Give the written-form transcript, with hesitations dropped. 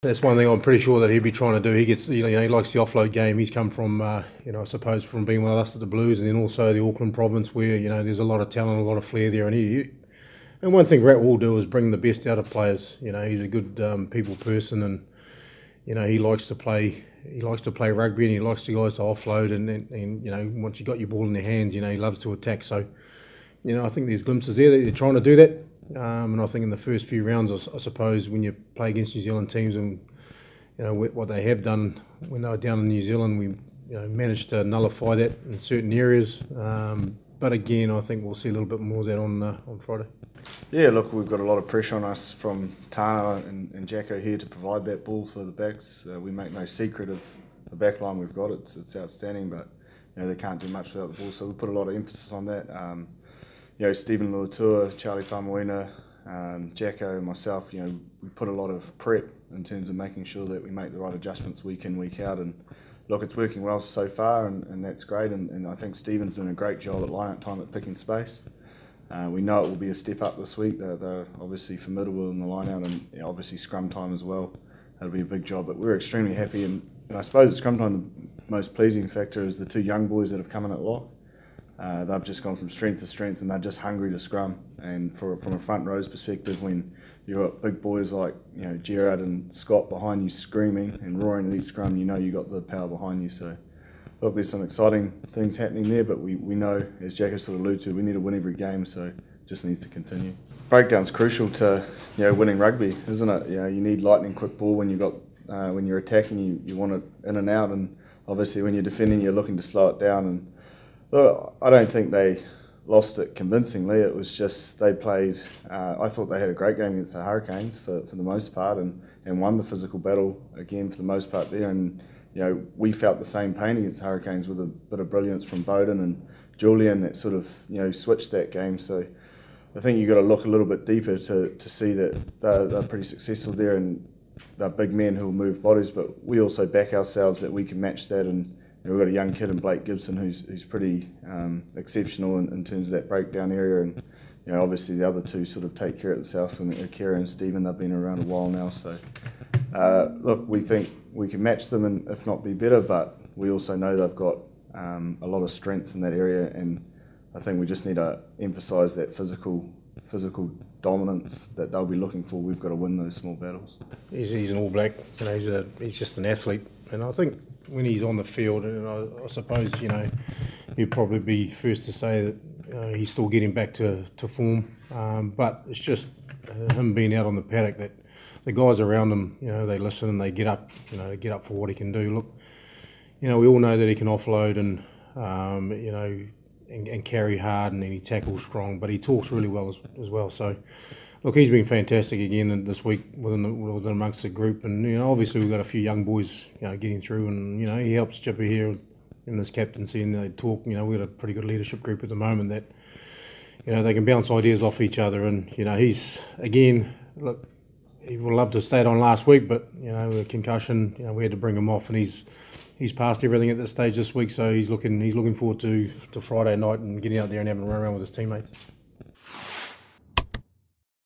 That's one thing I'm pretty sure that he'll be trying to do. He gets, he likes the offload game. He's come from, I suppose from being with us at the Blues, and then also the Auckland province, where there's a lot of talent, a lot of flair there. And one thing Rat will do is bring the best out of players. He's a good people person, and he likes to play. He likes to play rugby, and he likes the guys to offload. And once you got your ball in their hands, he loves to attack. So, I think there's glimpses there that they're trying to do that. And I think in the first few rounds, I suppose, when you play against New Zealand teams, and what they have done when they were down in New Zealand, we managed to nullify that in certain areas. But again, I think we'll see a little bit more of that on Friday. Yeah, look, we've got a lot of pressure on us from Tana and Jacko here to provide that ball for the backs. We make no secret of the back line we've got. It's outstanding, but they can't do much without the ball. So we put a lot of emphasis on that. Stephen Luatua, Charlie Famuina, Jacko, and myself, we put a lot of prep in terms of making sure that we make the right adjustments week in, week out. And look, it's working well so far, and that's great. And I think Stephen's doing a great job at line-out time at picking space. We know it will be a step up this week. They're obviously formidable in the line-out, and obviously scrum time as well. That'll be a big job. But we're extremely happy. And I suppose at scrum time, the most pleasing factor is the two young boys that have come in at lock. They've just gone from strength to strength, and they're just hungry to scrum. And from a front row's perspective, when you've got big boys like Gerard and Scott behind you screaming and roaring at each scrum, you got the power behind you. So look, there's some exciting things happening there, but we know, as Jack has sort of alluded to, we need to win every game, so it just needs to continue. Breakdown's crucial to winning rugby, isn't it? You need lightning quick ball when when you're attacking, you want it in and out, and obviously when you're defending, you're looking to slow it down. And look, I don't think they lost it convincingly. It was just they played. I thought they had a great game against the Hurricanes for the most part, and won the physical battle again for the most part there. And we felt the same pain against the Hurricanes with a bit of brilliance from Bowden and Julian that sort of switched that game. So I think you've got to look a little bit deeper to see that they're pretty successful there, and they're big men who will move bodies. But we also back ourselves that we can match that, and we've got a young kid in Blake Gibson who's pretty exceptional in terms of that breakdown area. And obviously the other two sort of take care of themselves, and Akira and Stephen, they've been around a while now. So look, we think we can match them, and if not be better, but we also know they've got a lot of strengths in that area, and I think we just need to emphasise that physical dominance that they'll be looking for. We've got to win those small battles. He's an All Black, he's just an athlete, and I think when he's on the field, and I suppose he'd probably be first to say that he's still getting back to form, but it's just him being out on the paddock that the guys around him, they listen and they get up, they get up for what he can do. Look, we all know that he can offload and and carry hard, and he tackles strong, but he talks really well as well. So look, he's been fantastic again this week within amongst the group, and obviously we've got a few young boys getting through, and he helps Chipper here in his captaincy, and they talk. We've got a pretty good leadership group at the moment that they can bounce ideas off each other, and he's again, look, he would love to stay on last week, but the concussion, we had to bring him off, and he's passed everything at this stage this week, so he's looking forward to Friday night and getting out there and having a run around with his teammates.